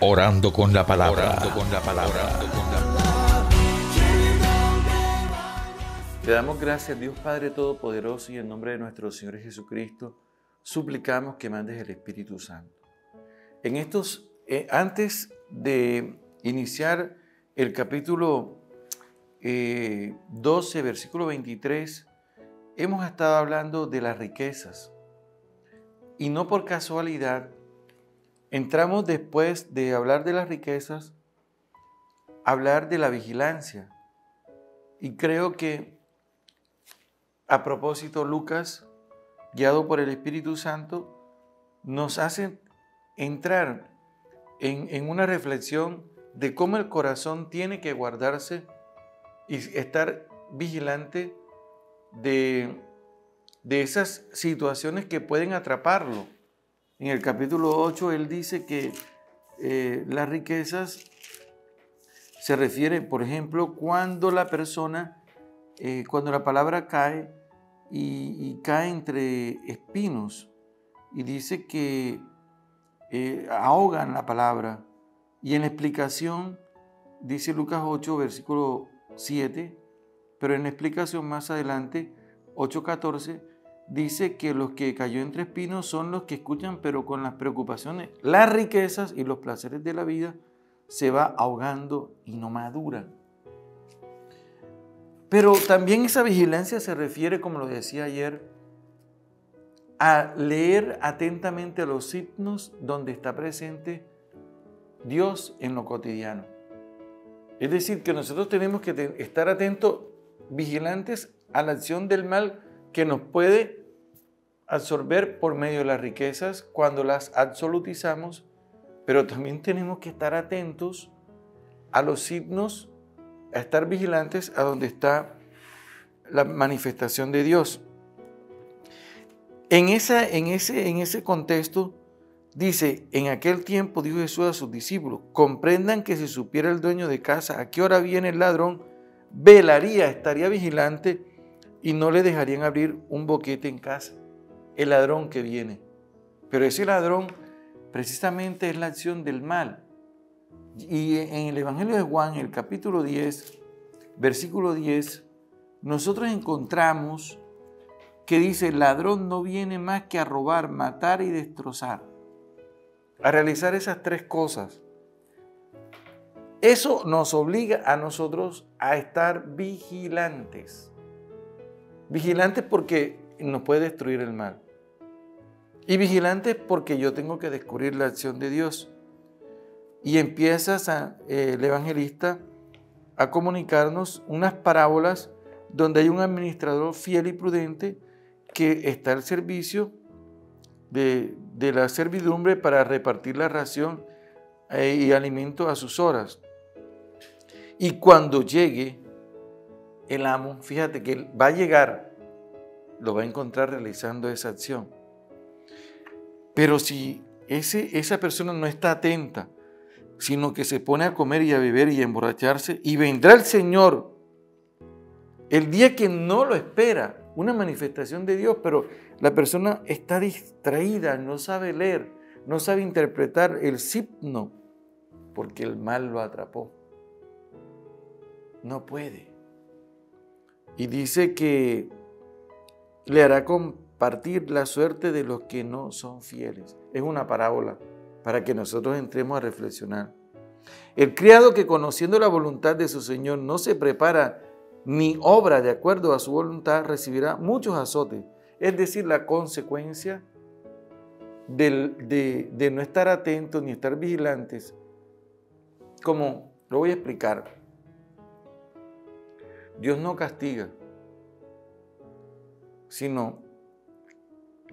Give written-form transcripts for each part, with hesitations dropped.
Orando con la palabra. Te damos gracias, Dios Padre Todopoderoso, y en nombre de nuestro Señor Jesucristo, suplicamos que mandes el Espíritu Santo. Antes de iniciar el capítulo 12, versículo 23, hemos estado hablando de las riquezas. Y no por casualidad, entramos después de hablar de las riquezas, a hablar de la vigilancia. Y creo que, a propósito, Lucas, guiado por el Espíritu Santo, nos hace entrar en una reflexión de cómo el corazón tiene que guardarse y estar vigilante de esas situaciones que pueden atraparlo. En el capítulo 8 él dice que las riquezas se refiere, por ejemplo, cuando la palabra cae y cae entre espinos, y dice que ahogan la palabra. Y en la explicación dice Lucas 8, versículo 7, pero en la explicación más adelante, 8:14, dice que los que cayó entre espinos son los que escuchan, pero con las preocupaciones, las riquezas y los placeres de la vida se va ahogando y no maduran. Pero también esa vigilancia se refiere, como lo decía ayer, a leer atentamente los signos donde está presente Dios en lo cotidiano. Es decir, que nosotros tenemos que estar atentos, vigilantes a la acción del mal que nos puede absorber por medio de las riquezas cuando las absolutizamos, pero también tenemos que estar atentos a los signos, a estar vigilantes a donde está la manifestación de Dios. En ese contexto, dice, en aquel tiempo dijo Jesús a sus discípulos, comprendan que si supiera el dueño de casa a qué hora viene el ladrón, velaría, estaría vigilante y no le dejarían abrir un boquete en casa. El ladrón que viene. Pero ese ladrón precisamente es la acción del mal. Y en el Evangelio de Juan, el capítulo 10, versículo 10, nosotros encontramos que dice, el ladrón no viene más que a robar, matar y destrozar. A realizar esas tres cosas. Eso nos obliga a nosotros a estar vigilantes. Vigilantes porque nos puede destruir el mal. Y vigilantes porque yo tengo que descubrir la acción de Dios. Y empieza el evangelista a comunicarnos unas parábolas donde hay un administrador fiel y prudente que está al servicio de la servidumbre para repartir la ración y alimento a sus horas. Y cuando llegue el amo, fíjate que él va a llegar, lo va a encontrar realizando esa acción. Pero si esa persona no está atenta, sino que se pone a comer y a beber y a emborracharse, y vendrá el Señor el día que no lo espera, una manifestación de Dios, pero la persona está distraída, no sabe leer, no sabe interpretar el signo, porque el mal lo atrapó. No puede. Y dice que le hará compartir la suerte de los que no son fieles. Es una parábola para que nosotros entremos a reflexionar. El criado que conociendo la voluntad de su Señor no se prepara ni obra de acuerdo a su voluntad, recibirá muchos azotes. Es decir, la consecuencia de no estar atentos ni estar vigilantes. Como lo voy a explicar. Dios no castiga, sino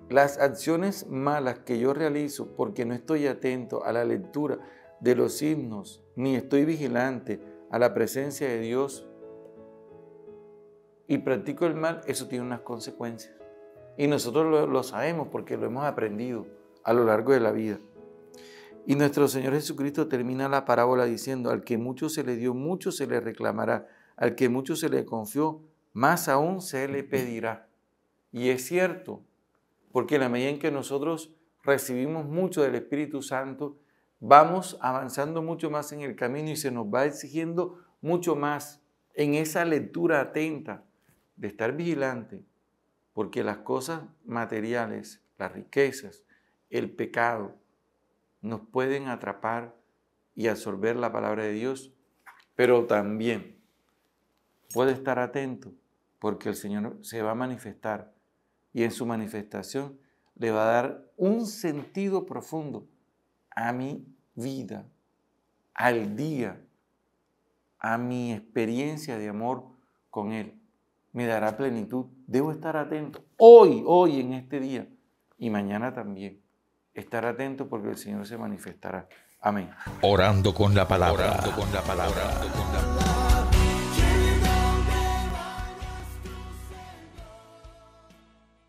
las acciones malas que yo realizo porque no estoy atento a la lectura de los signos, ni estoy vigilante a la presencia de Dios y practico el mal, eso tiene unas consecuencias. Y nosotros lo sabemos porque lo hemos aprendido a lo largo de la vida. Y nuestro Señor Jesucristo termina la parábola diciendo, al que mucho se le dio, mucho se le reclamará. Al que mucho se le confió, más aún se le pedirá. Y es cierto, porque en la medida en que nosotros recibimos mucho del Espíritu Santo, vamos avanzando mucho más en el camino y se nos va exigiendo mucho más en esa lectura atenta de estar vigilante, porque las cosas materiales, las riquezas, el pecado, nos pueden atrapar y absorber la palabra de Dios, pero también puede estar atento porque el Señor se va a manifestar y en su manifestación le va a dar un sentido profundo a mi vida, al día, a mi experiencia de amor con Él. Me dará plenitud. Debo estar atento hoy en este día y mañana también. Estar atento porque el Señor se manifestará. Amén. Orando con la palabra. Orando con la palabra.